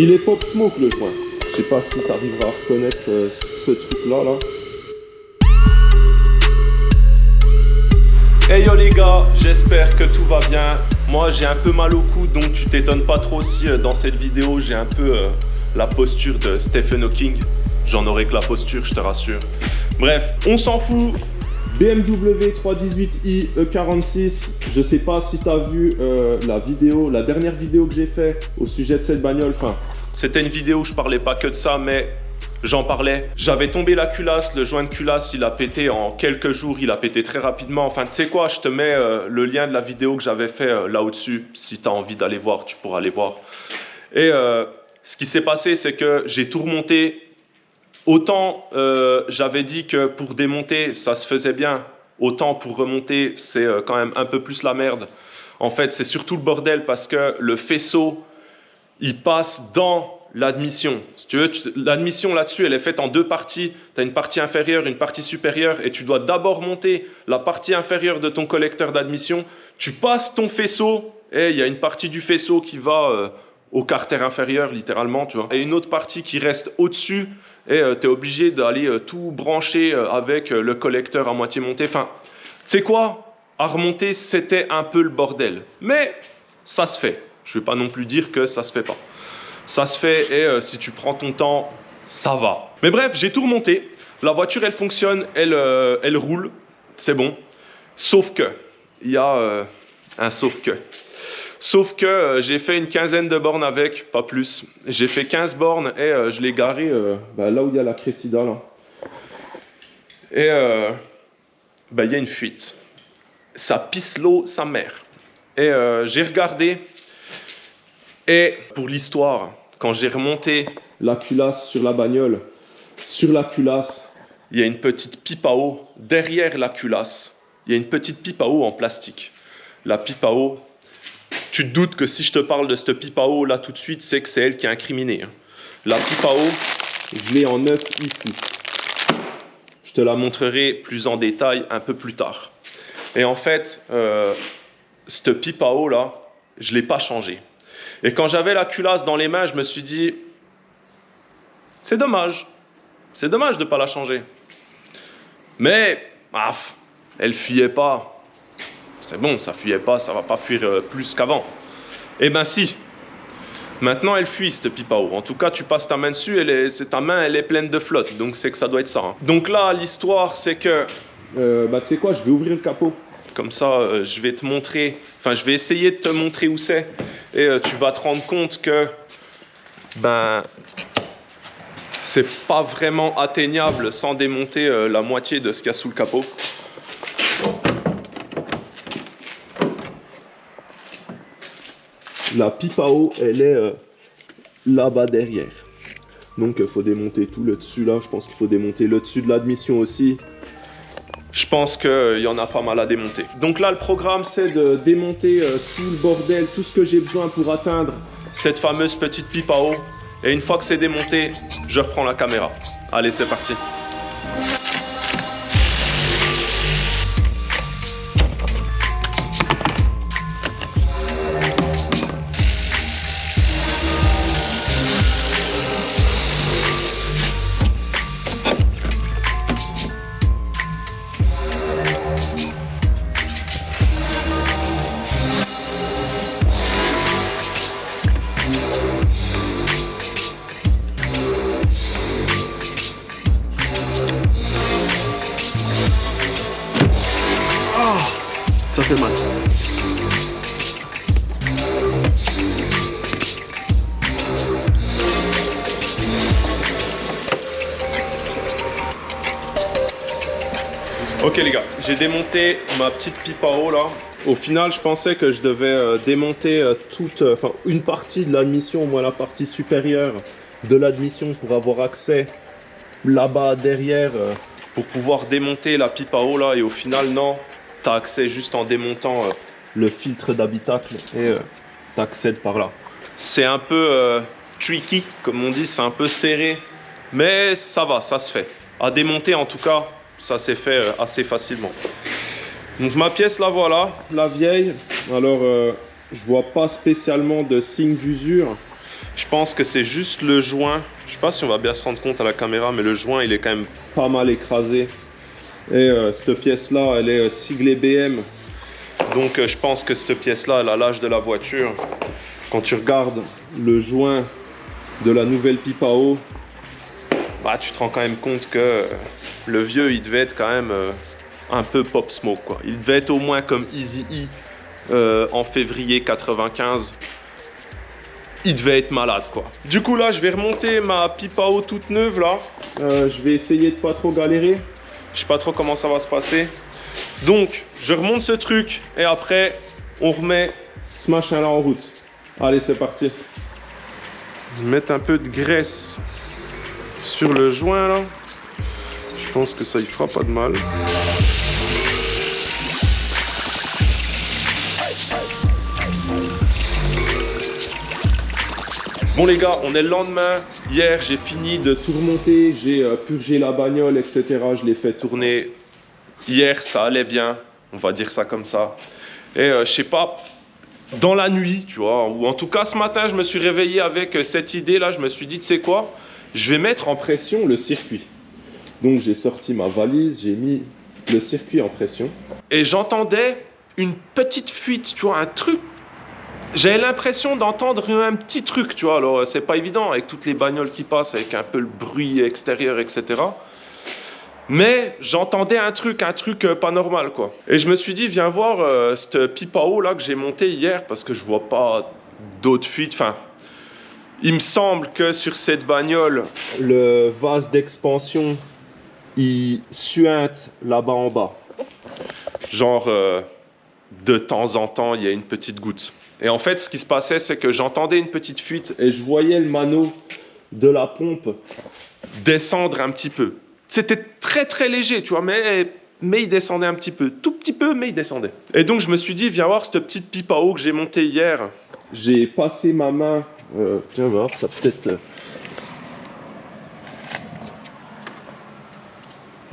Il est Pop Smoke le joint. Je sais pas si tu arriveras à reconnaître ce truc-là. Là. Hey yo les gars, j'espère que tout va bien. Moi j'ai un peu mal au cou, donc tu t'étonnes pas trop si dans cette vidéo j'ai un peu la posture de Stephen Hawking. J'en aurai que la posture, je te rassure. Bref, on s'en fout. BMW 318i E46, je sais pas si tu as vu la dernière vidéo que j'ai fait au sujet de cette bagnole. Enfin, c'était une vidéo où je parlais pas que de ça, mais j'en parlais. J'avais tombé la culasse, le joint de culasse, il a pété en quelques jours, il a pété très rapidement. Enfin, tu sais quoi, je te mets le lien de la vidéo que j'avais fait là au-dessus. Si tu as envie d'aller voir, tu pourras aller voir. Et ce qui s'est passé, c'est que j'ai tout remonté. Autant j'avais dit que pour démonter, ça se faisait bien. Autant pour remonter, c'est quand même un peu plus la merde. En fait, c'est surtout le bordel parce que le faisceau, il passe dans l'admission. Si tu veux, l'admission là-dessus, elle est faite en deux parties. Tu as une partie inférieure, une partie supérieure, et tu dois d'abord monter la partie inférieure de ton collecteur d'admission. Tu passes ton faisceau, et il y a une partie du faisceau qui va au carter inférieur, littéralement, tu vois. Et une autre partie qui reste au-dessus, et tu es obligé d'aller tout brancher avec le collecteur à moitié monté. Enfin, tu sais quoi? À remonter, c'était un peu le bordel. Mais ça se fait. Je ne vais pas non plus dire que ça se fait pas. Ça se fait et si tu prends ton temps, ça va. Mais bref, j'ai tout remonté. La voiture, elle fonctionne, elle roule. C'est bon. Sauf que, il y a un sauf que. Sauf que j'ai fait une quinzaine de bornes avec, pas plus. J'ai fait 15 bornes et je l'ai garé là où il y a la Cressida, là. Et il y a une fuite. Ça pisse l'eau, sa mère. Et j'ai regardé. Et pour l'histoire, quand j'ai remonté la culasse sur la bagnole, sur la culasse, il y a une petite pipe à eau. Derrière la culasse, il y a une petite pipe à eau en plastique. La pipe à eau, tu te doutes que si je te parle de cette pipe à eau là tout de suite, c'est que c'est elle qui est incriminée. La pipe à eau, je l'ai en neuf ici. Je te la montrerai plus en détail un peu plus tard. Et en fait, cette pipe à eau là, je ne l'ai pas changée. Et quand j'avais la culasse dans les mains, je me suis dit, c'est dommage de ne pas la changer. Mais, elle fuyait pas. C'est bon, ça fuyait pas, ça va pas fuir plus qu'avant. Eh ben si. Maintenant, elle fuit, cette pipe à eau. En tout cas, tu passes ta main dessus, ta main, elle est pleine de flotte. Donc, c'est que ça doit être ça. Hein. Donc là, l'histoire, c'est que... tu sais quoi, je vais ouvrir le capot. Comme ça, je vais te montrer... Enfin, je vais essayer de te montrer où c'est. Et tu vas te rendre compte que... c'est pas vraiment atteignable sans démonter la moitié de ce qu'il y a sous le capot. La pipe à eau, elle est là-bas derrière. Donc il faut démonter tout le dessus là. Je pense qu'il faut démonter le dessus de l'admission aussi. Je pense qu'il y en a pas mal à démonter. Donc là, le programme, c'est de démonter tout le bordel, tout ce que j'ai besoin pour atteindre cette fameuse petite pipe à eau. Et une fois que c'est démonté, je reprends la caméra. Allez, c'est parti. Ça fait mal. Ok les gars, j'ai démonté ma petite pipe à eau là. Au final, je pensais que je devais démonter une partie de l'admission, au moins la partie supérieure de l'admission pour avoir accès là-bas derrière pour pouvoir démonter la pipe à eau là. Et au final, non. Tu as accès juste en démontant le filtre d'habitacle et tu accèdes par là. C'est un peu tricky, comme on dit, c'est un peu serré, mais ça va, ça se fait. À démonter en tout cas, ça s'est fait assez facilement. Donc ma pièce la voilà, la vieille. Alors je vois pas spécialement de signe d'usure. Je pense que c'est juste le joint. Je sais pas si on va bien se rendre compte à la caméra, mais le joint, il est quand même pas mal écrasé. Et cette pièce-là, elle est siglée BM. Donc je pense que cette pièce-là, elle a l'âge de la voiture. Quand tu regardes le joint de la nouvelle pipe à eau, bah, tu te rends quand même compte que le vieux, il devait être quand même un peu Pop Smoke, quoi. Il devait être au moins comme Eazy-E en février 95. Il devait être malade, quoi. Du coup, là, je vais remonter ma pipe à eau toute neuve, là. Je vais essayer de pas trop galérer. Je sais pas trop comment ça va se passer. Donc, je remonte ce truc et après, on remet ce machin-là en route. Allez, c'est parti. Je vais mettre un peu de graisse sur le joint, là. Je pense que ça y fera pas de mal. Bon les gars, on est le lendemain. Hier, j'ai fini de tout remonter. J'ai purgé la bagnole, etc. Je l'ai fait tourner. Hier, ça allait bien. On va dire ça comme ça. Et je sais pas, dans la nuit, tu vois, ou en tout cas ce matin, je me suis réveillé avec cette idée-là. Je me suis dit, tu sais quoi, je vais mettre en pression le circuit. Donc j'ai sorti ma valise, j'ai mis le circuit en pression. Et j'entendais une petite fuite, tu vois, un truc. J'avais l'impression d'entendre un petit truc, tu vois. Alors, c'est pas évident avec toutes les bagnoles qui passent, avec un peu le bruit extérieur, etc. Mais j'entendais un truc pas normal, quoi. Et je me suis dit, viens voir cette pipe à eau là que j'ai montée hier, parce que je vois pas d'autres fuites. Enfin, il me semble que sur cette bagnole, le vase d'expansion, il suinte là-bas en bas. Genre, de temps en temps, il y a une petite goutte. Et en fait, ce qui se passait, c'est que j'entendais une petite fuite et je voyais le mano de la pompe descendre un petit peu. C'était très très léger, tu vois, mais il descendait un petit peu. Tout petit peu, mais il descendait. Et donc, je me suis dit, viens voir cette petite pipe à eau que j'ai montée hier. J'ai passé ma main... tiens, voir, ça peut-être...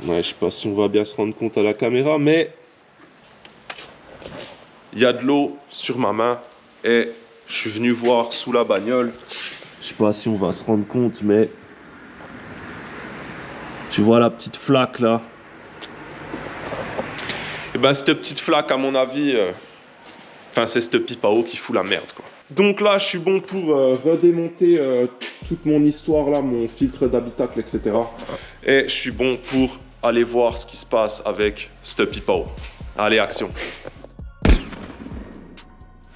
Ouais, je sais pas si on va bien se rendre compte à la caméra, mais... Il y a de l'eau sur ma main. Et je suis venu voir sous la bagnole. Je sais pas si on va se rendre compte, mais tu vois la petite flaque là. Et ben cette petite flaque, à mon avis, enfin c'est cette pipe à eau qui fout la merde, quoi. Donc là, je suis bon pour redémonter toute mon histoire là, mon filtre d'habitacle, etc. Et je suis bon pour aller voir ce qui se passe avec cette pipe à eau. Allez, action.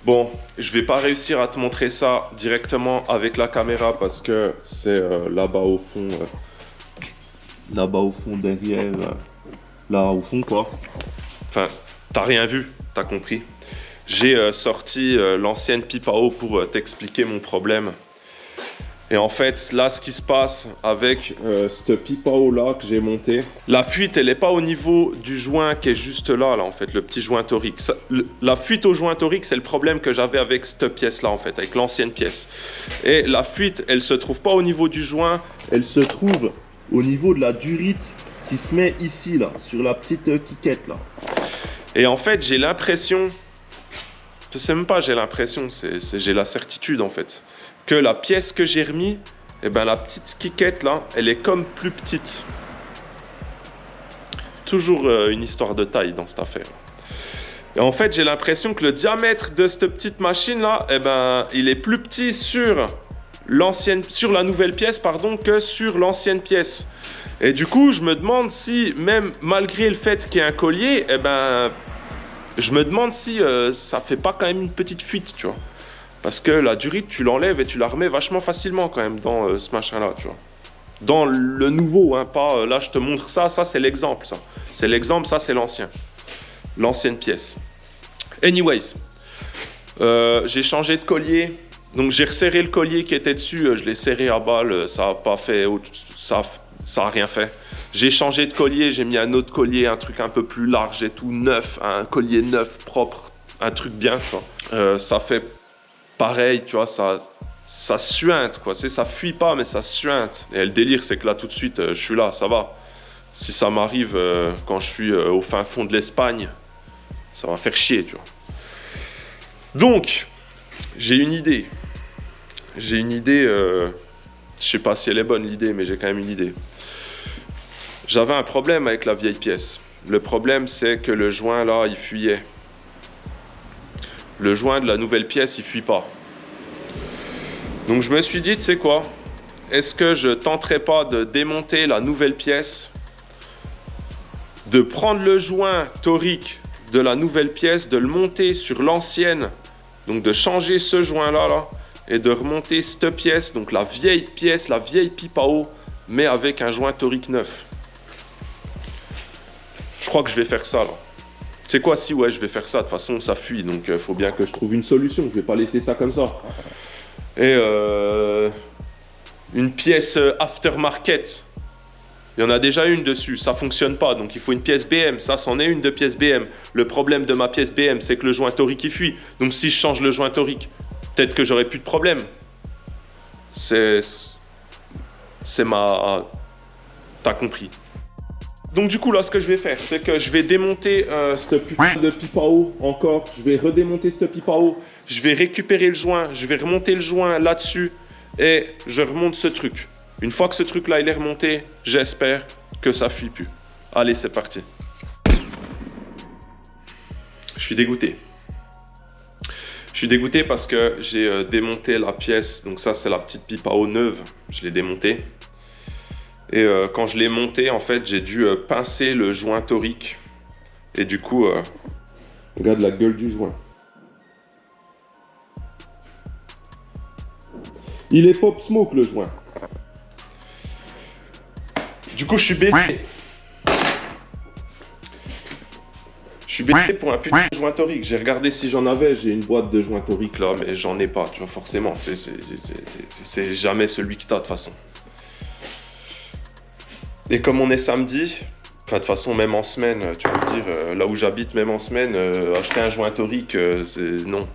Bon, je vais pas réussir à te montrer ça directement avec la caméra parce que c'est là-bas au fond, derrière, là au fond quoi. Enfin, t'as rien vu, t'as compris. J'ai sorti l'ancienne pipe à eau pour t'expliquer mon problème. Et en fait, là, ce qui se passe avec cette pipe à eau là que j'ai montée, la fuite, elle n'est pas au niveau du joint qui est juste là, en fait, le petit joint torique. La fuite au joint torique, c'est le problème que j'avais avec cette pièce-là, en fait, avec l'ancienne pièce. Et la fuite, elle se trouve pas au niveau du joint, elle se trouve au niveau de la durite qui se met ici, là, sur la petite quiquette, là. Et en fait, j'ai l'impression, je sais même pas, j'ai l'impression, j'ai la certitude, en fait, que la pièce que j'ai remis, eh ben la petite quiquette là, elle est comme plus petite. Toujours une histoire de taille dans cette affaire. Et en fait, j'ai l'impression que le diamètre de cette petite machine là, eh ben, il est plus petit sur la nouvelle pièce, pardon, que sur l'ancienne pièce. Et du coup, je me demande si, même malgré le fait qu'il y ait un collier, eh ben, je me demande si ça fait pas quand même une petite fuite, tu vois. Parce que la durite, tu l'enlèves et tu la remets vachement facilement quand même dans ce machin-là, tu vois. Dans le nouveau, hein, pas... là, je te montre ça, ça c'est l'exemple, ça. C'est l'exemple, ça c'est l'ancien. L'ancienne pièce. Anyways, j'ai changé de collier. Donc j'ai resserré le collier qui était dessus, je l'ai serré à balle, ça a pas fait... ça a rien fait. J'ai changé de collier, j'ai mis un autre collier, un truc un peu plus large et tout, neuf, un collier neuf, propre, un truc bien, tu vois. Ça fait... pareil, tu vois, ça suinte, quoi. Tu sais, ça fuit pas, mais ça suinte. Et le délire, c'est que là, tout de suite, je suis là, ça va. Si ça m'arrive quand je suis au fin fond de l'Espagne, ça va faire chier, tu vois. Donc, j'ai une idée. j'ai une idée, je sais pas si elle est bonne l'idée, mais j'ai quand même une idée. J'avais un problème avec la vieille pièce. Le problème, c'est que le joint là, il fuyait. Le joint de la nouvelle pièce, il fuit pas. Donc je me suis dit, tu sais quoi, est-ce que je tenterais pas de démonter la nouvelle pièce, de prendre le joint torique de la nouvelle pièce, de le monter sur l'ancienne, donc de changer ce joint-là, là, et de remonter cette pièce, donc la vieille pièce, la vieille pipe à eau, mais avec un joint torique neuf. Je crois que je vais faire ça, là. Tu sais quoi, si ouais, je vais faire ça, de toute façon, ça fuit, donc il faut bien que je trouve une solution, je vais pas laisser ça comme ça. Et une pièce aftermarket, il y en a déjà une dessus, ça fonctionne pas, donc il faut une pièce BM, ça c'en est une de pièce BM. Le problème de ma pièce BM, c'est que le joint torique il fuit, donc si je change le joint torique, peut-être que j'aurai plus de problème. C'est ma... T'as compris. Donc du coup là, ce que je vais faire, c'est que je vais démonter cette putain de pipe à eau encore, je vais redémonter cette pipe à eau, je vais récupérer le joint, je vais remonter le joint là-dessus et je remonte ce truc. Une fois que ce truc-là il est remonté, j'espère que ça fuit plus. Allez, c'est parti. Je suis dégoûté. Je suis dégoûté parce que j'ai démonté la pièce. Donc ça, c'est la petite pipe à eau neuve. Je l'ai démontée. Et quand je l'ai montée, en fait, j'ai dû pincer le joint torique. Et du coup, regarde la gueule du joint. Il est pop smoke le joint. Du coup, je suis baisé. Je suis baisé pour un putain de joint torique. J'ai regardé si j'en avais. J'ai une boîte de joint torique là, mais j'en ai pas, tu vois, forcément. C'est jamais celui que t'as de toute façon. Et comme on est samedi, enfin de toute façon, même en semaine, tu peux me dire, là où j'habite, même en semaine, acheter un joint torique, c'est non.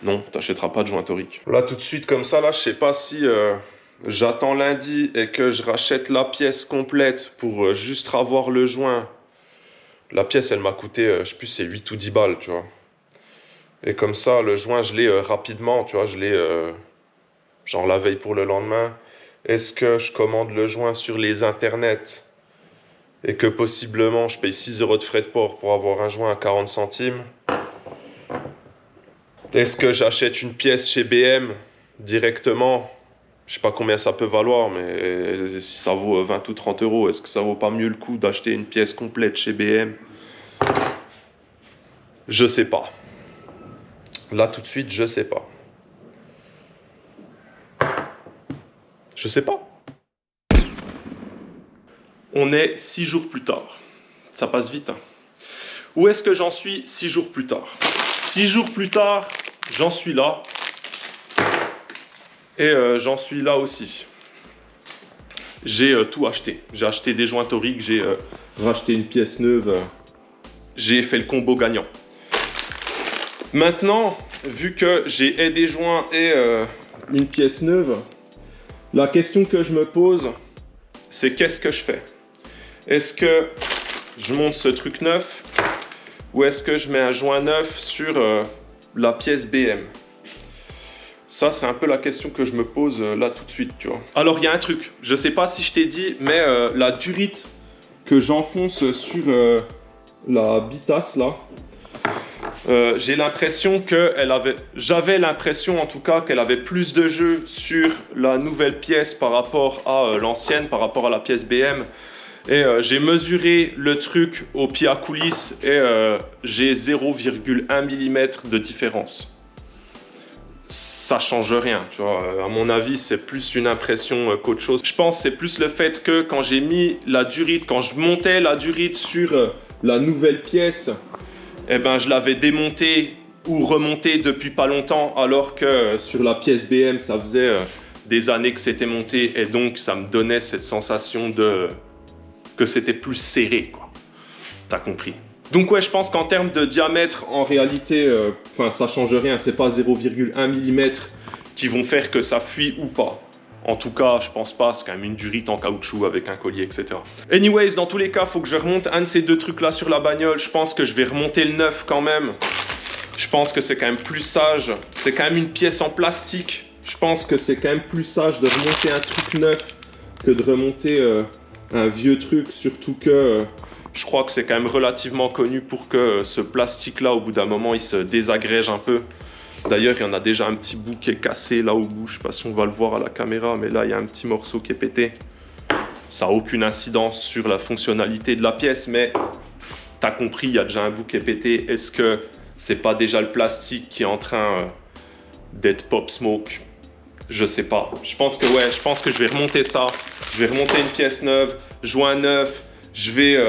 Non, t'achèteras pas de joint torique. Là, tout de suite, comme ça, là, je sais pas si j'attends lundi et que je rachète la pièce complète pour juste avoir le joint. La pièce, elle m'a coûté, je sais plus, c'est 8 ou 10 balles, tu vois. Et comme ça, le joint, je l'ai rapidement, tu vois, je l'ai genre la veille pour le lendemain. Est-ce que je commande le joint sur les internets et que possiblement je paye 6 € de frais de port pour avoir un joint à 40 centimes? Est-ce que j'achète une pièce chez BM directement? Je sais pas combien ça peut valoir, mais si ça vaut 20 ou 30 €, est-ce que ça vaut pas mieux le coup d'acheter une pièce complète chez BM? Je sais pas. Là, tout de suite, je sais pas. Je sais pas. On est 6 jours plus tard. Ça passe vite, hein. Où est-ce que j'en suis 6 jours plus tard? 6 jours plus tard, j'en suis là. Et j'en suis là aussi. J'ai tout acheté. J'ai acheté des joints toriques, j'ai racheté une pièce neuve. J'ai fait le combo gagnant. Maintenant, vu que j'ai des joints et une pièce neuve, la question que je me pose, c'est qu'est-ce que je fais? Est-ce que je monte ce truc neuf ou est-ce que je mets un joint neuf sur la pièce BM? Ça, c'est un peu la question que je me pose là tout de suite, tu vois. Alors, il y a un truc, je sais pas si je t'ai dit, mais la durite que j'enfonce sur la bitasse là, j'ai l'impression j'avais l'impression en tout cas qu'elle avait plus de jeu sur la nouvelle pièce par rapport à l'ancienne, par rapport à la pièce BM. Et j'ai mesuré le truc au pied à coulisses et j'ai 0,1 mm de différence. Ça change rien, tu vois. À mon avis, c'est plus une impression qu'autre chose. Je pense que c'est plus le fait que quand j'ai mis la durite, quand je montais la durite sur la nouvelle pièce, eh ben, je l'avais démontée ou remontée depuis pas longtemps, alors que sur la pièce BM, ça faisait des années que c'était monté et donc ça me donnait cette sensation que c'était plus serré, quoi. T'as compris? Donc ouais, je pense qu'en termes de diamètre, en réalité, ça change rien. C'est pas 0,1 mm qui vont faire que ça fuit ou pas. En tout cas, je pense pas. C'est quand même une durite en caoutchouc avec un collier, etc. Anyways, dans tous les cas, il faut que je remonte un de ces deux trucs-là sur la bagnole. Je pense que je vais remonter le neuf quand même. Je pense que c'est quand même plus sage. C'est quand même une pièce en plastique. Je pense que c'est quand même plus sage de remonter un truc neuf que de remonter un vieux truc, surtout que je crois que c'est quand même relativement connu pour que ce plastique-là, au bout d'un moment, il se désagrège un peu. D'ailleurs, il y en a déjà un petit bout qui est cassé là au bout. Je sais pas si on va le voir à la caméra, mais là, il y a un petit morceau qui est pété. Ça n'a aucune incidence sur la fonctionnalité de la pièce, mais tu as compris, il y a déjà un bout qui est pété. Est-ce que c'est pas déjà le plastique qui est en train d'être pop smoke? Je sais pas. Je pense que ouais, je pense que je vais remonter ça. Je vais remonter une pièce neuve, joint neuf. Je vais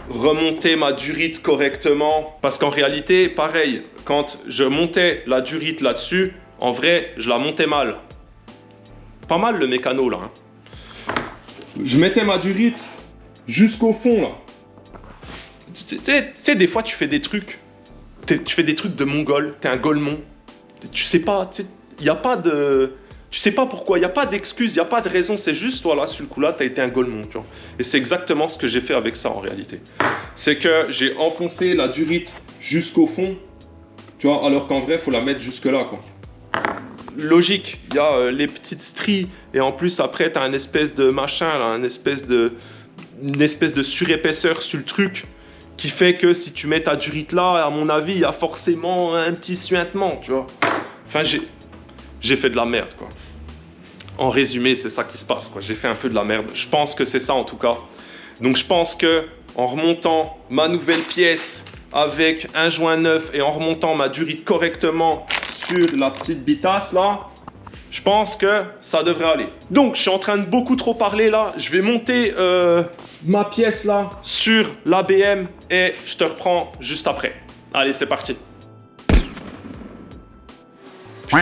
remonter ma durite correctement. Parce qu'en réalité, pareil, quand je montais la durite là-dessus, en vrai, je la montais mal. Pas mal le mécano là. Hein. Je mettais ma durite jusqu'au fond là. Tu sais, des fois tu fais des trucs. Tu fais des trucs de mongol. T'es un golemon. Tu sais pas, il n'y a pas de... Tu sais pas pourquoi, il n'y a pas d'excuse, il n'y a pas de raison, c'est juste, voilà, sur le coup-là, tu as été un golemon, tu vois. Et c'est exactement ce que j'ai fait avec ça, en réalité. C'est que j'ai enfoncé la durite jusqu'au fond, tu vois, alors qu'en vrai, il faut la mettre jusque-là, quoi. Logique, il y a les petites stries, et en plus, après, tu as une espèce de machin, là, une espèce de surépaisseur sur le truc, qui fait que si tu mets ta durite là, à mon avis, il y a forcément un petit suintement, tu vois. Enfin, j'ai fait de la merde, quoi. En résumé, c'est ça qui se passe, quoi. J'ai fait un peu de la merde. Je pense que c'est ça, en tout cas. Donc, je pense que en remontant ma nouvelle pièce avec un joint neuf et en remontant ma durite correctement sur la petite bitasse, là, je pense que ça devrait aller. Donc, je suis en train de beaucoup trop parler, là. Je vais monter ma pièce, là, sur l'ABM et je te reprends juste après. Allez, c'est parti.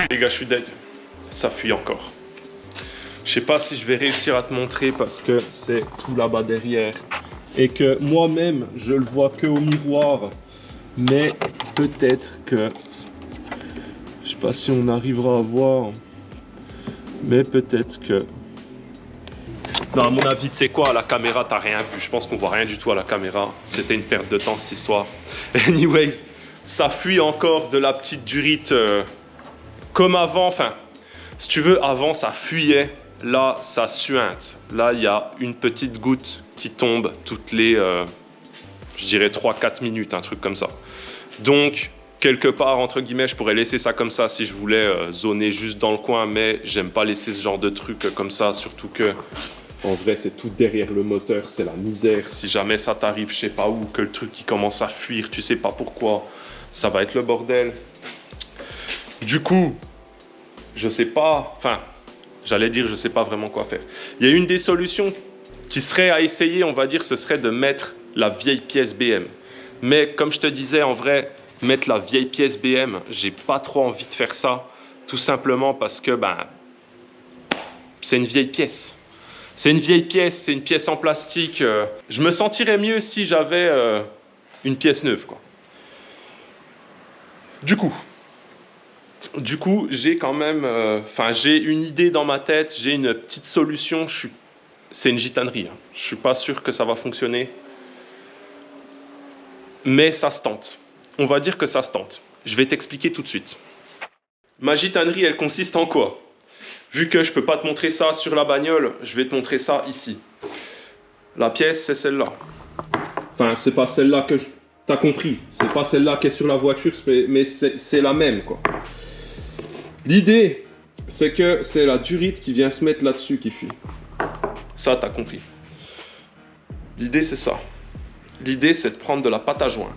Les gars, je suis deg. Ça fuit encore. Je sais pas si je vais réussir à te montrer parce que c'est tout là-bas derrière. Et que moi-même, je le vois que au miroir. Mais peut-être que... Je sais pas si on arrivera à voir. Mais peut-être que... Non, à mon avis, tu sais quoi, à la caméra, t'as rien vu. Je pense qu'on voit rien du tout à la caméra. C'était une perte de temps, cette histoire. Anyways, ça fuit encore de la petite durite... Comme avant, enfin, si tu veux, avant ça fuyait, là ça suinte. Là, il y a une petite goutte qui tombe toutes les, je dirais 3-4 minutes, un truc comme ça. Donc, quelque part, entre guillemets, je pourrais laisser ça comme ça si je voulais zoner juste dans le coin, mais j'aime pas laisser ce genre de truc comme ça, surtout que, en vrai, c'est tout derrière le moteur, c'est la misère. Si jamais ça t'arrive, je sais pas où, que le truc qui commence à fuir, tu sais pas pourquoi, ça va être le bordel. Du coup, je sais pas, enfin, j'allais dire je sais pas vraiment quoi faire. Il y a une des solutions qui serait à essayer, on va dire, ce serait de mettre la vieille pièce BM. Mais comme je te disais, en vrai, mettre la vieille pièce BM, j'ai pas trop envie de faire ça, tout simplement parce que, ben, c'est une vieille pièce. C'est une vieille pièce, c'est une pièce en plastique. Je me sentirais mieux si j'avais une pièce neuve, quoi. Du coup, j'ai quand même... j'ai une idée dans ma tête, j'ai une petite solution. C'est une gitanerie. Hein. Je ne suis pas sûr que ça va fonctionner. Mais ça se tente. On va dire que ça se tente. Je vais t'expliquer tout de suite. Ma gitanerie, elle consiste en quoi? Vu que je ne peux pas te montrer ça sur la bagnole, je vais te montrer ça ici. La pièce, c'est celle-là. Enfin, c'est pas celle-là que je... T'as compris. C'est pas celle-là qui est sur la voiture, mais c'est la même, quoi. L'idée, c'est que c'est la durite qui vient se mettre là-dessus qui fuit. Ça, t'as compris. L'idée, c'est ça. L'idée, c'est de prendre de la pâte à joint.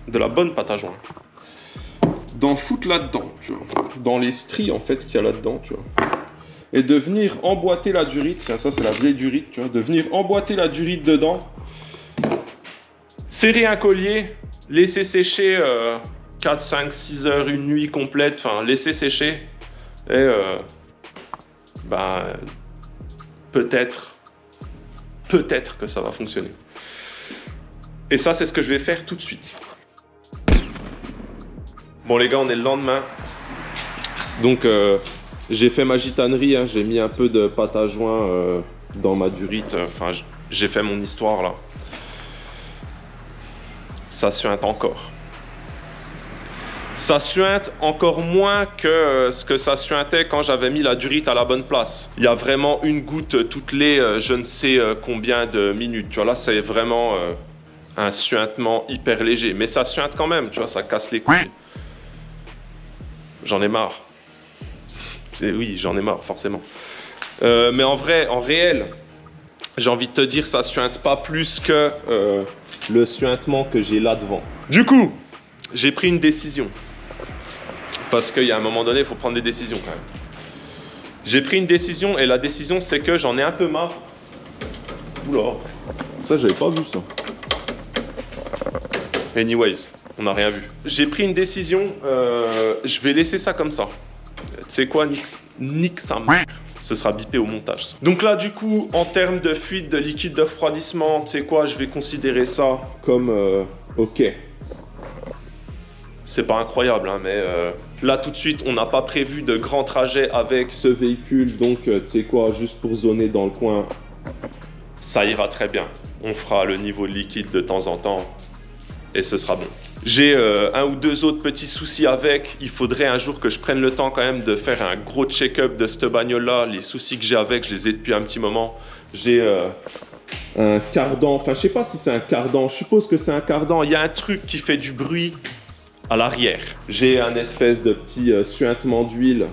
De la bonne pâte à joint. D'en foutre là-dedans, tu vois. Dans les stries, en fait, qu'il y a là-dedans, tu vois. Et de venir emboîter la durite. Tiens, ça, c'est la vieille durite, tu vois. De venir emboîter la durite dedans. Serrer un collier. Laisser sécher 4, 5, 6 heures, une nuit complète. Enfin, laisser sécher. Et peut-être que ça va fonctionner. Et ça, c'est ce que je vais faire tout de suite. Bon les gars, on est le lendemain. Donc j'ai fait ma gitanerie, hein. J'ai mis un peu de pâte à joint dans ma durite. Enfin, j'ai fait mon histoire là. Ça suinte encore. Ça suinte encore moins que ce que ça suintait quand j'avais mis la durite à la bonne place. Il y a vraiment une goutte toutes les je ne sais combien de minutes. Tu vois, là, c'est vraiment un suintement hyper léger. Mais ça suinte quand même, tu vois, ça casse les couilles. J'en ai marre. Oui, j'en ai marre, forcément. Mais en vrai, en réel, j'ai envie de te dire, ça suinte pas plus que le suintement que j'ai là devant. Du coup, j'ai pris une décision. Parce qu'il y a un moment donné, il faut prendre des décisions quand même. J'ai pris une décision et la décision, c'est que j'en ai un peu marre. Oula, Ça, j'avais pas vu ça. Anyways, on n'a rien vu. J'ai pris une décision, je vais laisser ça comme ça. Tu sais quoi, nique sa mère. Ce sera bipé au montage. Ça. Donc là, du coup, en termes de fuite de liquide de refroidissement, tu sais quoi, je vais considérer ça comme OK. C'est pas incroyable, hein, mais là, tout de suite, on n'a pas prévu de grands trajets avec Ce véhicule, donc, tu sais quoi, juste pour zoner dans le coin. ça ira très bien. On fera le niveau de liquide de temps en temps et ce sera bon. J'ai un ou deux autres petits soucis avec. Il faudrait un jour que je prenne le temps quand même de faire un gros check-up de cette bagnole-là. Les soucis que j'ai avec, je les ai depuis un petit moment. J'ai Un cardan, enfin, je sais pas si c'est un cardan, je suppose que c'est un cardan. il y a un truc qui fait du bruit à l'arrière. J'ai un espèce de petit suintement d'huile.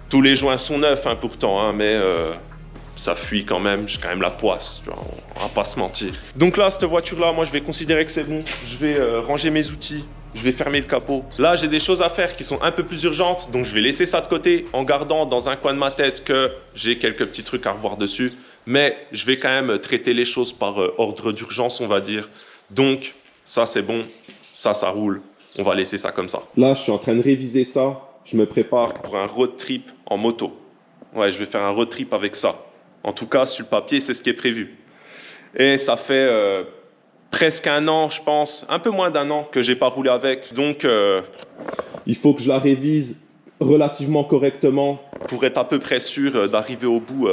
Tous les joints sont neufs hein, pourtant, hein, mais ça fuit quand même. J'ai quand même la poisse, tu vois, on va pas se mentir. Donc là, cette voiture-là, moi, je vais considérer que c'est bon. Je vais ranger mes outils. Je vais fermer le capot. Là, j'ai des choses à faire qui sont un peu plus urgentes, donc je vais laisser ça de côté en gardant dans un coin de ma tête que j'ai quelques petits trucs à revoir dessus. Mais je vais quand même traiter les choses par ordre d'urgence, on va dire. Donc, ça, c'est bon. Ça roule. On va laisser ça comme ça. Là, je suis en train de réviser ça. Je me prépare. Pour un road trip en moto. Ouais, je vais faire un road trip avec ça. En tout cas, sur le papier, c'est ce qui est prévu. Et ça fait presque un an, je pense, un peu moins d'un an que j'ai pas roulé avec. Donc, Il faut que je la révise relativement correctement. pour être à peu près sûr d'arriver au bout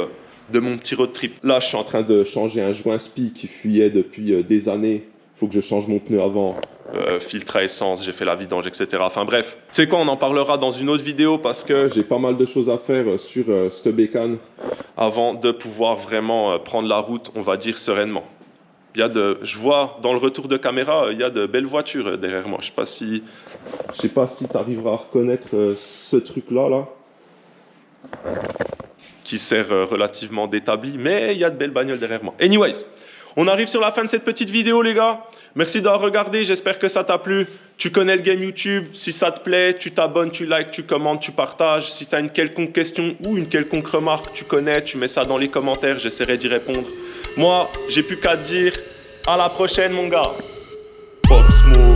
de mon petit road trip. Là, je suis en train de changer un joint spi qui fuyait depuis des années. Il faut que je change mon pneu avant. Filtre à essence, j'ai fait la vidange, etc. Enfin bref, tu sais quoi, on en parlera dans une autre vidéo parce que J'ai pas mal de choses à faire sur cette bécane. avant de pouvoir vraiment prendre la route, on va dire sereinement. Je vois dans le retour de caméra, il y a de belles voitures derrière moi. Je sais pas si tu arriveras à reconnaître ce truc-là, là. qui sert relativement d'établi, mais il y a de belles bagnoles derrière moi. Anyways, on arrive sur la fin de cette petite vidéo, les gars. Merci d'avoir regardé, j'espère que ça t'a plu. Tu connais le game YouTube, si ça te plaît, tu t'abonnes, tu likes, tu commentes, tu partages. Si tu as une quelconque question ou une quelconque remarque, tu connais, tu mets ça dans les commentaires, j'essaierai d'y répondre. Moi, j'ai plus qu'à te dire à la prochaine, mon gars. Pop Smoke.